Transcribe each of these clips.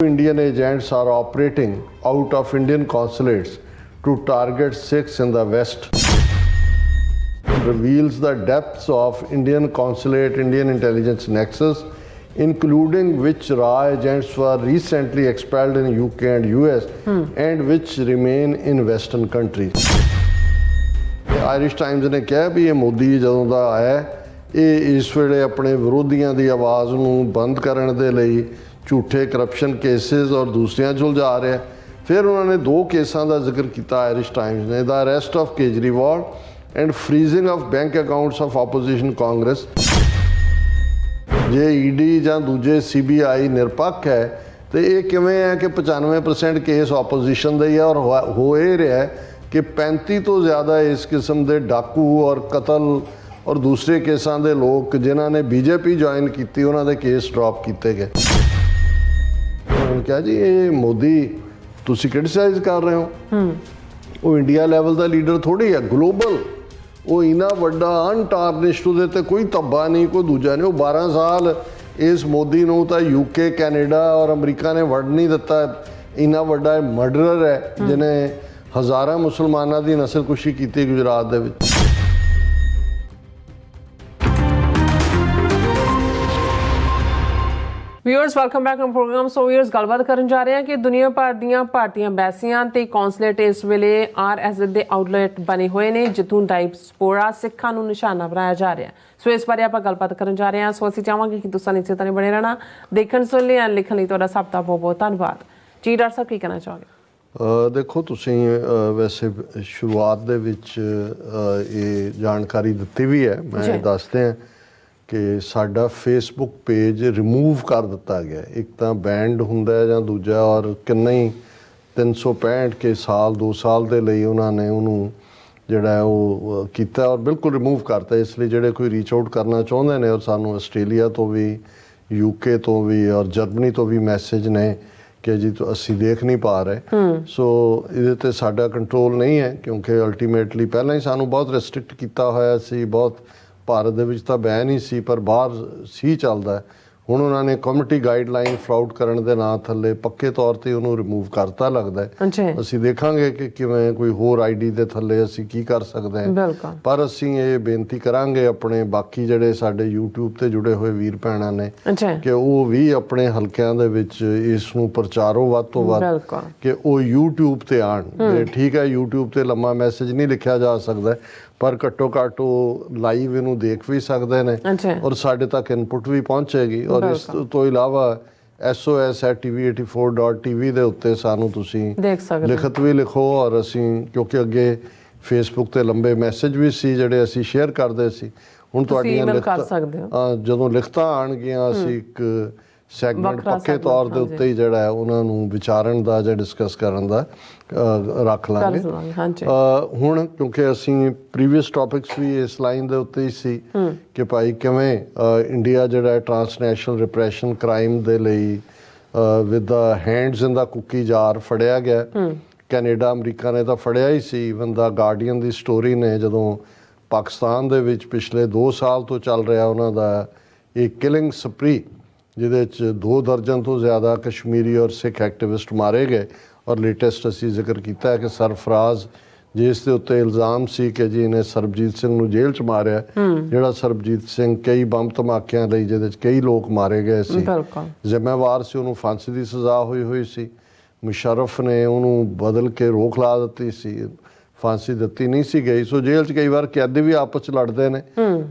Indian agents are operating out of Indian consulates to target Sikhs in the West. Reveals the depths of Indian consulate, Indian intelligence nexus, including which raw agents were recently expelled in UK and US and which remain in Western countries. Irish Times ਨੇ ਕਿਹਾ ਵੀ ਇਹ ਮੋਦੀ ਜਦੋਂ ਦਾ ਆਇਆ ਇਹ ਇਸ ਵੇਲੇ ਆਪਣੇ ਵਿਰੋਧੀਆਂ ਦੀ ਆਵਾਜ਼ ਨੂੰ ਬੰਦ ਕਰਨ ਦੇ ਲਈ ਝੂਠੇ ਕਰਪਸ਼ਨ ਕੇਸਿਸ ਔਰ ਦੂਸਰਿਆਂ 'ਚ ਉਲਝਾ ਰਿਹਾ। ਫਿਰ ਉਹਨਾਂ ਨੇ ਦੋ ਕੇਸਾਂ ਦਾ ਜ਼ਿਕਰ ਕੀਤਾ ਆਇਰਿਸ਼ ਟਾਈਮਜ਼ ਨੇ, the arrest of Kejriwal and freezing of bank accounts of opposition Congress. ਜੇ ਈਡੀ ਜਾਂ ਦੂਜੇ CBI ਨਿਰਪੱਖ ਹੈ ਤੇ ਇਹ ਕਿਵੇਂ ਹੈ ਕਿ 95% ਕੇਸ ਆਪੋਜੀਸ਼ਨ ਦੇ ਹੀ ਆ ਔਰ ਹੋ ਇਹ ਰਿਹਾ ਕਿ 35 ਤੋਂ ਜ਼ਿਆਦਾ ਇਸ ਕਿਸਮ ਦੇ ਡਾਕੂ ਔਰ ਕਤਲ ਔਰ ਦੂਸਰੇ ਕੇਸਾਂ ਦੇ ਲੋਕ ਜਿਨ੍ਹਾਂ ਨੇ BJP ਜੁਆਇਨ ਕੀਤੀ ਉਹਨਾਂ ਦੇ ਕੇਸ ਡ੍ਰੌਪ ਕੀਤੇ ਗਏ। ਉਹਨਾਂ ਕਿਹਾ ਜੀ ਇਹ ਮੋਦੀ ਤੁਸੀਂ ਕ੍ਰਿਟਿਸਾਈਜ਼ ਕਰ ਰਹੇ ਹੋ, ਉਹ ਇੰਡੀਆ ਲੈਵਲ ਦਾ ਲੀਡਰ ਥੋੜ੍ਹੀ ਹੈ, ਗਲੋਬਲ। ਉਹ ਇੰਨਾ ਵੱਡਾ ਅਨਟਾਰਨਿਸ਼ਡ, ਉਹਦੇ ਤੇ ਕੋਈ ਧੱਬਾ ਨਹੀਂ, ਕੋਈ ਦੂਜਾ ਨਹੀਂ। ਉਹ 12 ਸਾਲ ਇਸ ਮੋਦੀ ਨੂੰ ਤਾਂ UK ਕੈਨੇਡਾ ਔਰ ਅਮਰੀਕਾ ਨੇ ਵੜ ਨਹੀਂ ਦਿੱਤਾ। ਇੰਨਾ ਵੱਡਾ ਮਰਡਰਰ ਹੈ ਜਿਹਨੇ ਹਜ਼ਾਰਾਂ ਮੁਸਲਮਾਨਾਂ ਦੀ ਨਸਲਕੁਸ਼ੀ ਕੀਤੀ ਗੁਜਰਾਤ ਦੇ ਵਿੱਚ। Viewers welcome back to program. So viewers ਗੱਲਬਾਤ ਕਰਨ ਜਾ ਰਹੇ ਹਾਂ ਕਿ ਦੁਨੀਆ ਭਰ ਦੀਆਂ ਭਾਰਤੀ ਐਮਬੈਸੀਆਂ ਤੇ ਕੌਂਸਲੇਟ ਇਸ ਵੇਲੇ RSS ਦੇ ਆਊਟਲੈਟ ਬਣੇ ਹੋਏ ਨੇ ਜਿੱਥੋਂ ਡਾਇਸਪੋਰਾ ਸਿੱਖਾਂ ਨੂੰ ਨਿਸ਼ਾਨਾ ਬਣਾਇਆ ਜਾ ਰਿਹਾ। ਸੋ ਇਸ ਬਾਰੇ ਆਪਾਂ ਗੱਲਬਾਤ ਕਰਨ ਜਾ ਰਹੇ ਹਾਂ। ਸੋ ਅਸੀਂ ਚਾਹਾਂਗੇ ਕਿ ਤੁਸੀਂ ਇਸੇ ਤਰ੍ਹਾਂ ਬਣੇ ਰਹਿਣਾ। ਦੇਖਣ ਸੁਣ ਲਈ ਐਂਡ ਲਿਖਣ ਲਈ ਤੁਹਾਡਾ ਸਭ ਦਾ ਬਹੁਤ ਬਹੁਤ ਧੰਨਵਾਦ ਜੀ। ਡਾਕਟਰ ਸਾਹਿਬ ਕੀ ਕਹਿਣਾ ਚਾਹੋਗੇ? ਦੇਖੋ ਤੁਸੀਂ ਵੈਸੇ ਸ਼ੁਰੂਆਤ ਦੇ ਵਿੱਚ ਇਹ ਜਾਣਕਾਰੀ ਦਿੱਤੀ ਵੀ ਹੈ, ਮੈਂ ਦੱਸਦੇ ਹਾਂ ਕਿ ਸਾਡਾ ਫੇਸਬੁੱਕ ਪੇਜ ਰਿਮੂਵ ਕਰ ਦਿੱਤਾ ਗਿਆ। ਇੱਕ ਤਾਂ ਬੈਂਡ ਹੁੰਦਾ ਜਾਂ ਦੂਜਾ ਔਰ ਕਿੰਨਾ ਹੀ 365 ਕੇ ਸਾਲ 2 ਸਾਲ ਦੇ ਲਈ ਉਹਨਾਂ ਨੇ ਉਹਨੂੰ ਜਿਹੜਾ ਉਹ ਕੀਤਾ ਔਰ ਬਿਲਕੁਲ ਰਿਮੂਵ ਕਰਤਾ। ਇਸ ਲਈ ਜਿਹੜੇ ਕੋਈ ਰੀਚ ਆਊਟ ਕਰਨਾ ਚਾਹੁੰਦੇ ਨੇ ਔਰ ਸਾਨੂੰ ਆਸਟ੍ਰੇਲੀਆ ਤੋਂ ਵੀ UK ਤੋਂ ਵੀ ਔਰ ਜਰਮਨੀ ਤੋਂ ਵੀ ਮੈਸੇਜ ਨੇ ਕਿ ਜੀ ਅਸੀਂ ਦੇਖ ਨਹੀਂ ਪਾ ਰਹੇ। ਸੋ ਇਹਦੇ 'ਤੇ ਸਾਡਾ ਕੰਟਰੋਲ ਨਹੀਂ ਹੈ ਕਿਉਂਕਿ ਅਲਟੀਮੇਟਲੀ ਪਹਿਲਾਂ ਹੀ ਸਾਨੂੰ ਬਹੁਤ ਰੈਸਟ੍ਰਿਕਟ ਕੀਤਾ ਹੋਇਆ ਸੀ। ਬਹੁਤ ਭਾਰਤ ਦੇ ਵਿੱਚ ਤਾਂ ਬੈਨ ਹੀ ਸੀ ਪਰ ਬਾਹਰ ਸੀ ਚੱਲਦਾ। ਹੁਣ ਉਹਨਾਂ ਨੇ ਕਮਿਊਨਿਟੀ ਗਾਈਡਲਾਈਨ ਫਲਾਉਟ ਕਰਨ ਦੇ ਨਾਂ ਥੱਲੇ ਪੱਕੇ ਤੌਰ ਤੇ ਉਹਨੂੰ ਰਿਮੂਵ ਕਰਤਾ ਲੱਗਦਾ ਹੈ। ਅਸੀਂ ਦੇਖਾਂਗੇ ਕਿ ਕਿਵੇਂ ਕੋਈ ਹੋਰ ID ਦੇ ਥੱਲੇ ਅਸੀਂ ਕੀ ਕਰ ਸਕਦੇ ਹਾਂ। ਪਰ ਅਸੀਂ ਇਹ ਬੇਨਤੀ ਕਰਾਂਗੇ ਆਪਣੇ ਬਾਕੀ ਜਿਹੜੇ ਸਾਡੇ YouTube ਤੇ ਜੁੜੇ ਹੋਏ ਵੀਰ ਭੈਣਾਂ ਨੇ ਕਿ ਉਹ ਵੀ ਆਪਣੇ ਹਲਕਿਆਂ ਦੇ ਵਿੱਚ ਇਸ ਨੂੰ ਪ੍ਰਚਾਰੋ ਵੱਧ ਤੋਂ ਵੱਧ ਕਿ ਉਹ YouTube ਤੇ ਆਉਣ। ਠੀਕ ਹੈ, YouTube ਤੇ ਲੰਮਾ ਮੈਸੇਜ ਨਹੀਂ ਲਿਖਿਆ ਜਾ ਸਕਦਾ ਪਰ ਘੱਟੋ ਘੱਟ ਉਹ ਲਾਈਵ ਇਹਨੂੰ ਦੇਖ ਵੀ ਸਕਦੇ ਨੇ ਔਰ ਸਾਡੇ ਤੱਕ ਇਨਪੁਟ ਵੀ ਪਹੁੰਚੇਗੀ। ਔਰ ਇਸ ਤੋਂ ਇਲਾਵਾ SOS@tv84.tv ਦੇ ਉੱਤੇ ਸਾਨੂੰ ਤੁਸੀਂ ਲਿਖਤ ਵੀ ਲਿਖੋ ਔਰ ਅਸੀਂ ਕਿਉਂਕਿ ਅੱਗੇ ਫੇਸਬੁੱਕ ਤੇ ਲੰਬੇ ਮੈਸੇਜ ਵੀ ਸੀ ਜਿਹੜੇ ਅਸੀਂ ਸ਼ੇਅਰ ਕਰਦੇ ਸੀ। ਹੁਣ ਤੁਹਾਡੀਆਂ ਜਦੋਂ ਲਿਖਤਾਂ ਆਉਣਗੀਆਂ ਅਸੀਂ ਇੱਕ ਸੈਗਮੈਂਟ ਪੱਕੇ ਤੌਰ ਦੇ ਉੱਤੇ ਹੀ ਜਿਹੜਾ ਹੈ ਉਹਨਾਂ ਨੂੰ ਵਿਚਾਰਨ ਦਾ ਜਾਂ ਡਿਸਕਸ ਕਰਨ ਦਾ ਰੱਖ ਲਾਂਗੇ। ਹੁਣ ਕਿਉਂਕਿ ਅਸੀਂ ਪ੍ਰੀਵੀਅਸ ਟੌਪਿਕਸ ਵੀ ਇਸ ਲਾਈਨ ਦੇ ਉੱਤੇ ਹੀ ਸੀ ਕਿ ਭਾਈ ਕਿਵੇਂ ਇੰਡੀਆ ਜਿਹੜਾ ਟਰਾਂਸਨੈਸ਼ਨਲ ਰਿਪਰੈਸ਼ਨ ਕ੍ਰਾਈਮ ਦੇ ਲਈ with the hands in the cookie jar ਫੜਿਆ ਗਿਆ। ਕੈਨੇਡਾ ਅਮਰੀਕਾ ਨੇ ਤਾਂ ਫੜਿਆ ਹੀ ਸੀ। ਈਵਨ ਦਾ ਗਾਰਡੀਅਨ ਦੀ ਸਟੋਰੀ ਨੇ ਜਦੋਂ ਪਾਕਿਸਤਾਨ ਦੇ ਵਿੱਚ ਪਿਛਲੇ 2 ਸਾਲ ਤੋਂ ਚੱਲ ਰਿਹਾ ਉਹਨਾਂ ਦਾ ਇਹ ਕਿਲਿੰਗ ਸਪਰੀ ਜਿਹਦੇ 'ਚ 2 ਦਰਜਨ ਤੋਂ ਜ਼ਿਆਦਾ ਕਸ਼ਮੀਰੀ ਔਰ ਸਿੱਖ ਐਕਟਿਵਿਸਟ ਮਾਰੇ ਗਏ। ਔਰ ਲੇਟੈਸਟ ਅਸੀਂ ਜ਼ਿਕਰ ਕੀਤਾ ਹੈ ਕਿ ਸਰਫਰਾਜ਼ ਜਿਸ ਦੇ ਉੱਤੇ ਇਲਜ਼ਾਮ ਸੀ ਕਿ ਜੀ ਇਹਨੇ ਸਰਬਜੀਤ ਸਿੰਘ ਨੂੰ ਜੇਲ੍ਹ 'ਚ ਮਾਰਿਆ, ਜਿਹੜਾ ਸਰਬਜੀਤ ਸਿੰਘ ਕਈ ਬੰਬ ਧਮਾਕਿਆਂ ਲਈ ਜਿਹਦੇ 'ਚ ਕਈ ਲੋਕ ਮਾਰੇ ਗਏ ਸੀ, ਜ਼ਿੰਮੇਵਾਰ ਸੀ, ਉਹਨੂੰ ਫਾਂਸੀ ਦੀ ਸਜ਼ਾ ਹੋਈ ਸੀ। ਮੁਸ਼ਰਫ ਨੇ ਉਹਨੂੰ ਬਦਲ ਕੇ ਰੋਕ ਲਾ ਦਿੱਤੀ ਸੀ, ਫਾਂਸੀ ਦਿੱਤੀ ਨਹੀਂ ਸੀ ਗਈ। ਸੋ ਜੇਲ੍ਹ 'ਚ ਕਈ ਵਾਰ ਕੈਦੀ ਵੀ ਆਪਸ 'ਚ ਲੜਦੇ ਨੇ।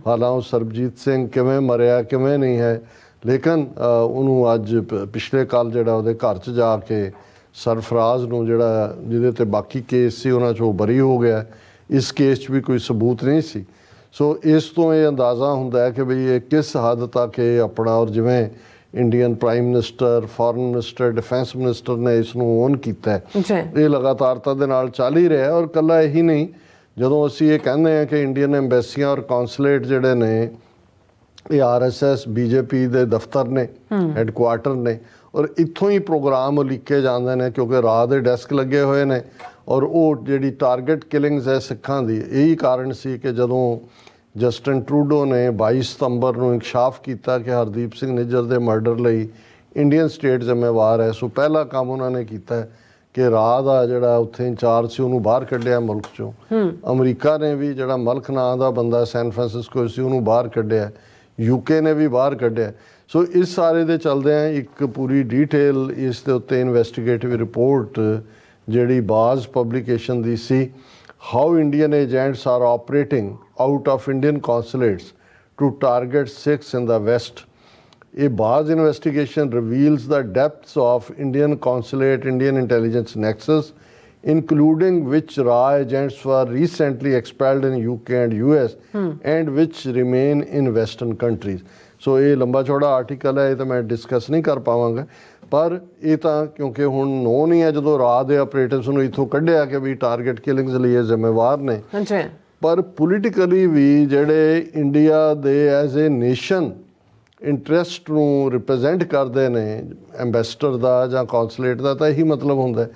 ਹਾਲਾਂਕਿ ਸਰਬਜੀਤ ਸਿੰਘ ਕਿਵੇਂ ਮਰਿਆ ਕਿਵੇਂ ਨਹੀਂ ਹੈ, ਲੇਕਿਨ ਉਹਨੂੰ ਅੱਜ ਪਿਛਲੇ ਕੱਲ੍ਹ ਜਿਹੜਾ ਉਹਦੇ ਘਰ 'ਚ ਜਾ ਕੇ ਸਰਫਰਾਜ਼ ਨੂੰ ਜਿਹੜਾ ਜਿਹਦੇ 'ਤੇ ਬਾਕੀ ਕੇਸ ਸੀ ਉਹਨਾਂ 'ਚੋਂ ਬਰੀ ਹੋ ਗਿਆ। ਇਸ ਕੇਸ 'ਚ ਵੀ ਕੋਈ ਸਬੂਤ ਨਹੀਂ ਸੀ। ਸੋ ਇਸ ਤੋਂ ਇਹ ਅੰਦਾਜ਼ਾ ਹੁੰਦਾ ਹੈ ਕਿ ਬਈ ਇਹ ਕਿਸ ਹੱਦ ਤੱਕ ਇਹ ਆਪਣਾ ਔਰ ਜਿਵੇਂ Indian prime minister, foreign minister, defence minister ਨੇ ਇਸ ਨੂੰ ਓਨ ਕੀਤਾ, ਇਹ ਲਗਾਤਾਰਤਾ ਦੇ ਨਾਲ ਚੱਲ ਹੀ ਰਿਹਾ। ਔਰ ਇਕੱਲਾ ਇਹੀ ਨਹੀਂ, ਜਦੋਂ ਅਸੀਂ ਇਹ ਕਹਿੰਦੇ ਹਾਂ ਕਿ ਇੰਡੀਅਨ ਐਮਬੈਸੀਆਂ ਔਰ ਕੌਂਸਲੇਟ ਜਿਹੜੇ ਨੇ ਇਹ RSS BJP ਦੇ ਦਫ਼ਤਰ ਨੇ, ਹੈੱਡਕੁਆਰਟਰ ਨੇ ਔਰ ਇੱਥੋਂ ਹੀ ਪ੍ਰੋਗਰਾਮ ਉਲੀਕੇ ਜਾਂਦੇ ਨੇ ਕਿਉਂਕਿ ਰਾਹ ਦੇ ਡੈਸਕ ਲੱਗੇ ਹੋਏ ਨੇ। ਔਰ ਉਹ ਜਿਹੜੀ ਟਾਰਗੇਟ ਕਿਲਿੰਗਸ ਹੈ ਸਿੱਖਾਂ ਦੀ, ਇਹੀ ਕਾਰਨ ਸੀ ਕਿ ਜਦੋਂ ਜਸਟਿਨ ਟਰੂਡੋ ਨੇ 22 ਸਤੰਬਰ ਨੂੰ ਇਨਕਸ਼ਾਫ ਕੀਤਾ ਕਿ ਹਰਦੀਪ ਸਿੰਘ ਨਿੱਜਰ ਦੇ ਮਰਡਰ ਲਈ ਇੰਡੀਅਨ ਸਟੇਟ ਜ਼ਿੰਮੇਵਾਰ ਹੈ। ਸੋ ਪਹਿਲਾ ਕੰਮ ਉਹਨਾਂ ਨੇ ਕੀਤਾ ਕਿ ਰਾਹ ਦਾ ਜਿਹੜਾ ਉੱਥੇ ਇੰਚਾਰਜ ਸੀ ਉਹਨੂੰ ਬਾਹਰ ਕੱਢਿਆ ਮੁਲਕ ਚੋਂ। ਅਮਰੀਕਾ ਨੇ ਵੀ ਜਿਹੜਾ ਮਲਕ ਨਾਂ ਦਾ ਬੰਦਾ ਸੈਨ ਫਰਾਂਸਿਸਕੋ ਸੀ ਉਹਨੂੰ ਬਾਹਰ ਕੱਢਿਆ, UK ਨੇ ਵੀ ਬਾਹਰ ਕੱਢਿਆ। ਸੋ ਇਸ ਸਾਰੇ ਦੇ ਚਲਦਿਆਂ ਇੱਕ ਪੂਰੀ ਡੀਟੇਲ ਇਸ ਦੇ ਉੱਤੇ ਇਨਵੈਸਟੀਗੇਟਿਵ ਰਿਪੋਰਟ ਜਿਹੜੀ ਬਾਜ਼ ਪਬਲੀਕੇਸ਼ਨ ਦੀ ਸੀ, how Indian agents are operating out of Indian consulates to target Sikhs in the west. A Baaz investigation reveals the depths of Indian consulate, Indian intelligence nexus, including which raw agents were recently expelled in UK and US and which remain in Western countries. So ਇਹ ਲੰਬਾ ਚੌੜਾ article ਹੈ, ਇਹ ਤਾਂ ਮੈਂ discuss ਨਹੀਂ ਕਰ ਪਾਵਾਂਗਾ, ਪਰ ਇਹ ਤਾਂ ਕਿਉਂਕਿ ਹੁਣ ਨੋਨ ਹੀ ਹੈ ਜਦੋਂ ਰਾਹ ਦੇ ਆਪਰੇਟਿਵਸ ਨੂੰ ਇੱਥੋਂ ਕੱਢਿਆ ਕਿ ਵੀ ਟਾਰਗੇਟ ਕਿਲਿੰਗਸ ਲਈ ਇਹ ਜ਼ਿੰਮੇਵਾਰ ਨੇ। ਪਰ ਪੋਲੀਟੀਕਲੀ ਵੀ ਜਿਹੜੇ ਇੰਡੀਆ ਦੇ ਐਜ਼ ਏ ਨੇਸ਼ਨ ਇੰਟਰਸਟ ਨੂੰ ਰਿਪਰੈਜ਼ੈਂਟ ਕਰਦੇ ਨੇ ਐਂਬੈਸਡਰ ਦਾ ਜਾਂ ਕੌਂਸੂਲੇਟ ਦਾ, ਤਾਂ ਇਹੀ ਮਤਲਬ ਹੁੰਦਾ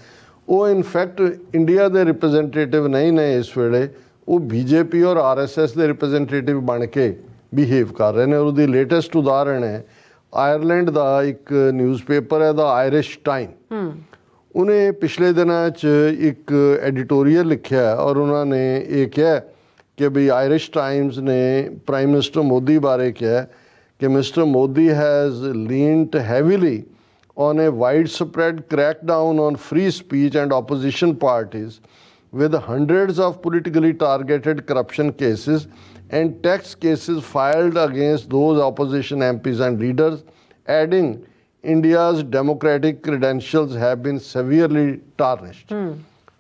ਉਹ ਇਨਫੈਕਟ ਇੰਡੀਆ ਦੇ ਰਿਪਰੈਜ਼ੈਂਟੇਟਿਵ ਨਹੀਂ ਨੇ ਇਸ ਵੇਲੇ, ਉਹ BJP ਔਰ RSS ਦੇ ਰਿਪਰੈਜ਼ੈਂਟੇਟਿਵ ਬਣ ਕੇ ਬਿਹੇਵ ਕਰ ਰਹੇ ਨੇ। ਔਰ ਉਹਦੀ ਲੇਟੈਸਟ ਉਦਾਹਰਣ ਹੈ ਆਇਰਲੈਂਡ ਦਾ ਇੱਕ ਨਿਊਜ਼ਪੇਪਰ ਹੈ ਦਾ ਆਇਰਿਸ਼ ਟਾਈਮ। ਉਹਨੇ ਪਿਛਲੇ ਦਿਨਾਂ 'ਚ ਇੱਕ ਐਡੀਟੋਰੀਅਲ ਲਿਖਿਆ ਔਰ ਉਹਨਾਂ ਨੇ ਇਹ ਕਿਹਾ ਕਿ ਵੀ ਆਇਰਿਸ਼ ਟਾਈਮਸ ਨੇ ਪ੍ਰਾਈਮ ਮਿਨਿਸਟਰ ਮੋਦੀ ਬਾਰੇ ਕਿਹਾ ਕਿ Mr. Modi has leaned heavily on a widespread crackdown on free speech and opposition parties, with hundreds of politically targeted corruption cases and tax cases filed against those opposition MPs and leaders, adding India's democratic credentials have been severely tarnished.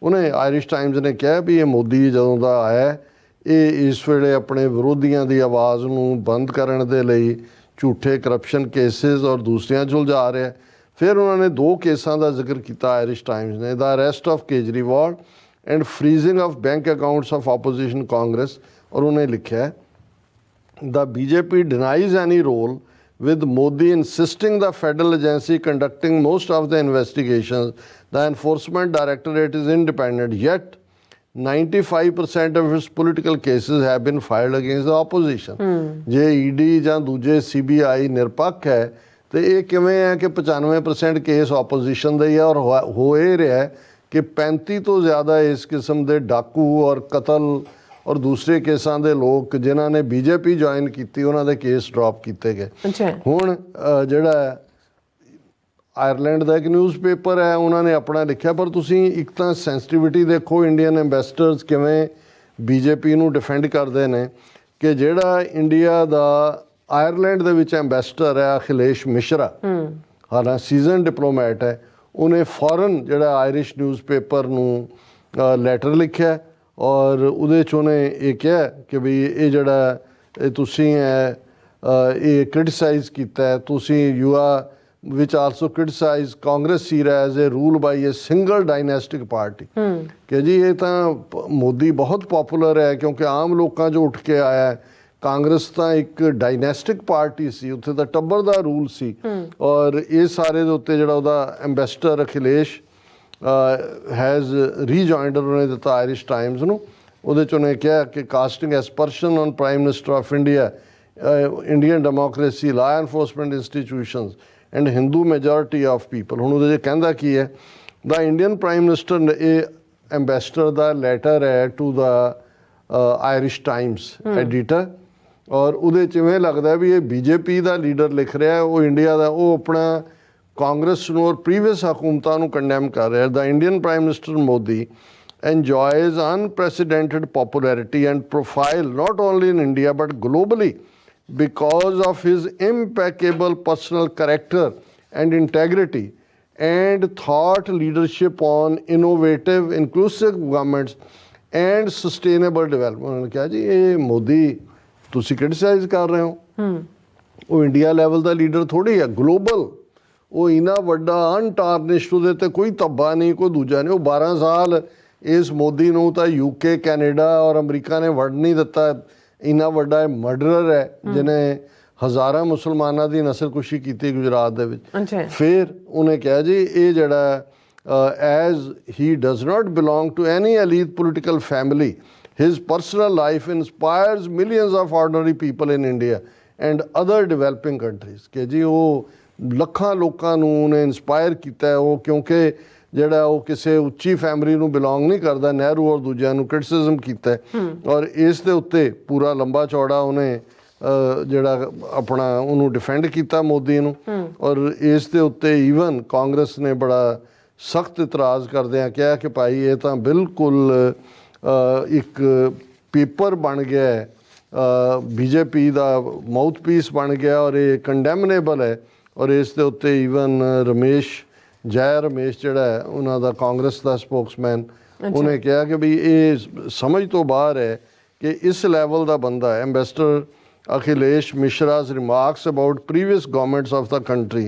ਉਹਨੇ Irish Times ਨੇ ਕਿਹਾ ਵੀ ਇਹ ਮੋਦੀ ਜਦੋਂ ਦਾ ਆਇਆ ਇਹ ਇਸ ਵੇਲੇ ਆਪਣੇ ਵਿਰੋਧੀਆਂ ਦੀ ਆਵਾਜ਼ ਨੂੰ ਬੰਦ ਕਰਨ ਦੇ ਲਈ ਝੂਠੇ ਕਰਪਸ਼ਨ ਕੇਸਿਸ ਔਰ ਦੂਸਰਿਆਂ 'ਚ ਉਲਝਾ ਰਿਹਾ। ਫਿਰ ਉਹਨਾਂ ਨੇ 2 ਕੇਸਾਂ ਦਾ ਜ਼ਿਕਰ ਕੀਤਾ ਆਇਰਿਸ਼ ਟਾਈਮਸ ਨੇ, the arrest of Kejriwal and freezing of bank accounts of opposition Congress. ਔਰ ਉਹਨੇ ਲਿਖਿਆ ਦਾ BJP denies any role with Modi insisting the federal agency conducting most of the investigations, the enforcement directorate is independent, yet 95% of its political cases have been filed against the opposition. ਜੇ ED ਜਾਂ ਦੂਜੇ CBI ਨਿਰਪੱਖ ਹੈ ਤੇ ਇਹ ਕਿਵੇਂ ਹੈ ਕਿ 95% ਕੇਸ ਆਪੋਜੀਸ਼ਨ ਦੇ ਹੀ ਆ। ਔਰ ਹੋ ਇਹ ਰਿਹਾ ਕਿ 35 ਤੋਂ ਜ਼ਿਆਦਾ ਇਸ ਕਿਸਮ ਦੇ ਡਾਕੂ ਔਰ ਕਤਲ ਔਰ ਦੂਸਰੇ ਕੇਸਾਂ ਦੇ ਲੋਕ ਜਿਨ੍ਹਾਂ ਨੇ BJP ਜੁਆਇਨ ਕੀਤੀ ਉਹਨਾਂ ਦੇ ਕੇਸ ਡ੍ਰੌਪ ਕੀਤੇ ਗਏ। ਹੁਣ ਜਿਹੜਾ ਆਇਰਲੈਂਡ ਦਾ ਇੱਕ ਨਿਊਜ਼ਪੇਪਰ ਹੈ ਉਹਨਾਂ ਨੇ ਆਪਣਾ ਲਿਖਿਆ, ਪਰ ਤੁਸੀਂ ਇੱਕ ਤਾਂ ਸੈਂਸਿਟੀਵਿਟੀ ਦੇਖੋ ਇੰਡੀਅਨ ਐਂਬੈਸਡਰਸ ਕਿਵੇਂ BJP ਨੂੰ ਡਿਫੈਂਡ ਕਰਦੇ ਨੇ ਕਿ ਜਿਹੜਾ ਇੰਡੀਆ ਦਾ ਆਇਰਲੈਂਡ ਦੇ ਵਿੱਚ ਐਂਬੈਸਡਰ ਹੈ ਅਖਿਲੇਸ਼ ਮਿਸ਼ਰਾ, ਹਾਲਾਂਕਿ ਸੀਜ਼ਨ ਡਿਪਲੋਮੈਟ ਹੈ, ਉਹਨੇ ਫੌਰਨ ਜਿਹੜਾ ਆਇਰਿਸ਼ ਨਿਊਜ਼ਪੇਪਰ ਨੂੰ ਲੈਟਰ ਲਿਖਿਆ ਔਰ ਉਹਦੇ 'ਚ ਉਹਨੇ ਇਹ ਕਿਹਾ ਕਿ ਵੀ ਇਹ ਜਿਹੜਾ ਇਹ ਤੁਸੀਂ ਹੈ ਇਹ ਕ੍ਰਿਟੀਸਾਈਜ਼ ਕੀਤਾ, ਤੁਸੀਂ you are which also criticized Congress as a rule by a single dynastic party। ਕਿ ਜੀ ਇਹ ਤਾਂ ਮੋਦੀ ਬਹੁਤ ਪੋਪੂਲਰ ਹੈ ਕਿਉਂਕਿ ਆਮ ਲੋਕਾਂ 'ਚੋਂ ਉੱਠ ਕੇ ਆਇਆ। ਕਾਂਗਰਸ ਤਾਂ ਇੱਕ ਡਾਇਨੈਸਟਿਕ ਪਾਰਟੀ ਸੀ, ਉੱਥੇ ਤਾਂ ਟੱਬਰ ਦਾ ਰੂਲ ਸੀ। ਔਰ ਇਹ ਸਾਰੇ ਦੇ ਉੱਤੇ ਜਿਹੜਾ ਉਹਦਾ ਐਂਬੈਸਡਰ ਅਖਿਲੇਸ਼ ਹੈਜ਼ ਰੀਜੁਆਇੰਡ ਉਹਨੇ ਦਿੱਤਾ ਆਇਰਿਸ਼ ਟਾਈਮਸ ਨੂੰ। ਉਹਦੇ 'ਚ ਉਹਨੇ ਕਿਹਾ ਕਿ casting aspersion on prime minister of India, Indian democracy, law enforcement institutions and Hindu majority of people. ਹੁਣ ਉਹਦੇ 'ਚ ਕਹਿੰਦਾ ਕੀ ਹੈ, ਦਾ ਇੰਡੀਅਨ ਪ੍ਰਾਈਮ ਮਿਨਿਸਟਰ ਇਹ ਐਂਬੈਸਡਰ ਦਾ ਲੈਟਰ ਹੈ to the Irish Times editor, ਔਰ ਉਹਦੇ 'ਚ ਇਵੇਂ ਲੱਗਦਾ ਵੀ ਇਹ BJP ਦਾ ਲੀਡਰ ਲਿਖ ਰਿਹਾ, ਉਹ ਇੰਡੀਆ ਦਾ, ਉਹ ਆਪਣਾ ਕਾਂਗਰਸ ਨੂੰ ਔਰ ਪ੍ਰੀਵੀਅਸ ਹਕੂਮਤਾਂ ਨੂੰ ਕੰਡੈਮ ਕਰ ਰਿਹਾ। The Indian prime minister Modi enjoys unprecedented popularity and profile not only in India but globally because of his impeccable personal character and integrity and thought leadership on innovative, inclusive governments and sustainable development। उन्होंने कहा जी ये मोदी तुसी criticise कर रहे हो, वो India level का leader थोड़ी है, ग्लोबल, वो इना वड्डा अनटार्निश्ड, ਉਹਦੇ ਤੇ ਕੋਈ ਧੱਬਾ ਨਹੀਂ, ਕੋਈ ਦੂਜਾ ਨਹੀਂ। ਉਹ 12 ਸਾਲ ਇਸ ਮੋਦੀ ਨੂੰ ਤਾਂ UK, ਕੈਨੇਡਾ ਔਰ ਅਮਰੀਕਾ ਨੇ ਵੜ ਨਹੀਂ ਦਿੱਤਾ। ਇੰਨਾ ਵੱਡਾ ਮਰਡਰਰ ਹੈ ਜਿਹਨੇ ਹਜ਼ਾਰਾਂ ਮੁਸਲਮਾਨਾਂ ਦੀ ਨਸਲਕੁਸ਼ੀ ਕੀਤੀ ਗੁਜਰਾਤ ਦੇ ਵਿੱਚ। ਫਿਰ ਉਹਨੇ ਕਿਹਾ ਜੀ ਇਹ ਜਿਹੜਾ as he does not belong to any elite political family, his personal life inspires millions of ordinary people in India and other developing countries. ਕਿ ਜੀ ਉਹ ਲੱਖਾਂ ਲੋਕਾਂ ਨੂੰ ਉਹਨੇ ਇਨਸਪਾਇਰ ਕੀਤਾ। ਉਹ ਕਿਉਂਕਿ ਜਿਹੜਾ ਉਹ ਕਿਸੇ ਉੱਚੀ ਫੈਮਿਲੀ ਨੂੰ ਬਿਲੋਂਗ ਨਹੀਂ ਕਰਦਾ, ਨਹਿਰੂ ਔਰ ਦੂਜਿਆਂ ਨੂੰ ਕ੍ਰਿਟਿਸਿਜ਼ਮ ਕੀਤਾ ਔਰ ਇਸ ਦੇ ਉੱਤੇ ਪੂਰਾ ਲੰਬਾ ਚੌੜਾ ਉਹਨੇ ਜਿਹੜਾ ਆਪਣਾ ਉਹਨੂੰ ਡਿਫੈਂਡ ਕੀਤਾ ਮੋਦੀ ਨੂੰ। ਔਰ ਇਸ ਦੇ ਉੱਤੇ ਈਵਨ ਕਾਂਗਰਸ ਨੇ ਬੜਾ ਸਖਤ ਇਤਰਾਜ਼ ਕਰਦਿਆਂ ਕਿਹਾ ਕਿ ਭਾਈ ਇਹ ਤਾਂ ਬਿਲਕੁਲ ਇੱਕ ਪੇਪਰ ਬਣ ਗਿਆ, ਬੀਜੇਪੀ ਦਾ ਮਾਊਥ ਪੀਸ ਬਣ ਗਿਆ ਔਰ ਇਹ ਕੰਡੈਮਨੇਬਲ ਹੈ। ਔਰ ਇਸ ਦੇ ਉੱਤੇ ਈਵਨ ਰਮੇਸ਼ ਜਿਹੜਾ ਹੈ ਉਹਨਾਂ ਦਾ ਕਾਂਗਰਸ ਦਾ ਸਪੋਕਸਮੈਨ, ਉਹਨੇ ਕਿਹਾ ਕਿ ਵੀ ਇਹ ਸਮਝ ਤੋਂ ਬਾਹਰ ਹੈ ਕਿ ਇਸ ਲੈਵਲ ਦਾ ਬੰਦਾ ਹੈ। Ambassador Akhilesh Mishra's remarks about previous governments of the country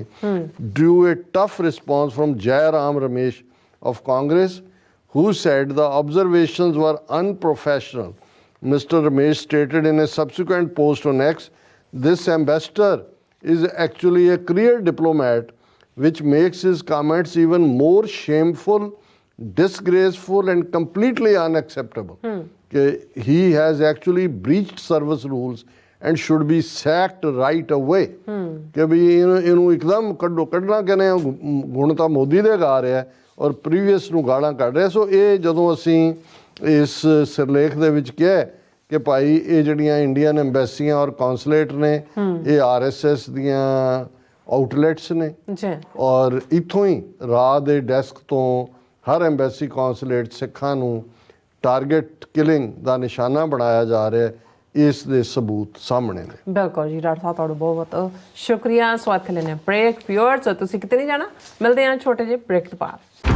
drew a tough response from Jai Ram Ramesh of Congress, who said the observations were unprofessional. Mr. Ramesh stated in a subsequent post on X, this ambassador is actually a career diplomat, which makes his comments even more shameful, disgraceful and completely unacceptable. He has actually breached service rules and should be sacked right away. ਕਿ ਵੀ ਇਹਨੂੰ ਇੱਕਦਮ ਕੱਢਣਾ ਕਿਨੇ, ਗੁਣ ਤਾਂ ਮੋਦੀ ਦੇ ਗਾ ਰਿਹਾ ਔਰ ਪ੍ਰੀਵੀਅਸ ਨੂੰ ਗਾਲਾਂ ਕੱਢ ਰਿਹਾ। ਸੋ ਇਹ ਜਦੋਂ ਅਸੀਂ ਇਸ ਸਿਰਲੇਖ ਦੇ ਵਿੱਚ ਕਿਹਾ ਕਿ ਭਾਈ ਇਹ ਜਿਹੜੀਆਂ ਇੰਡੀਅਨ ਐਮਬੈਸੀਆਂ ਔਰ ਕੌਂਸੂਲੇਟ ਨੇ ਇਹ RSS ਦੀਆਂ ਆਊਟਲੈਟਸ ਨੇ ਔਰ ਇੱਥੋਂ ਹੀ ਰਾਹ ਦੇ ਡੈਸਕ ਤੋਂ ਹਰ ਐਮਬੈਸੀ ਕੌਂਸੂਲੇਟ ਸਿੱਖਾਂ ਨੂੰ ਟਾਰਗੇਟ ਕਿਲਿੰਗ ਦਾ ਨਿਸ਼ਾਨਾ ਬਣਾਇਆ ਜਾ ਰਿਹਾ, ਇਸ ਦੇ ਸਬੂਤ ਸਾਹਮਣੇ ਨੇ। ਬਿਲਕੁਲ ਜੀ ਡਾਕਟਰ ਸਾਹਿਬ, ਤੁਹਾਡਾ ਬਹੁਤ ਬਹੁਤ ਸ਼ੁਕਰੀਆ। ਸਵਾਗਤ ਲੈਣੇ ਬ੍ਰੇਕ। ਵਿਊਅਰਸ ਤੁਸੀਂ ਕਿਤੇ ਨਹੀਂ ਜਾਣਾ, ਮਿਲਦੇ ਹਾਂ ਛੋਟੇ ਜਿਹੇ ਬ੍ਰੇਕ ਤੋਂ ਬਾਅਦ।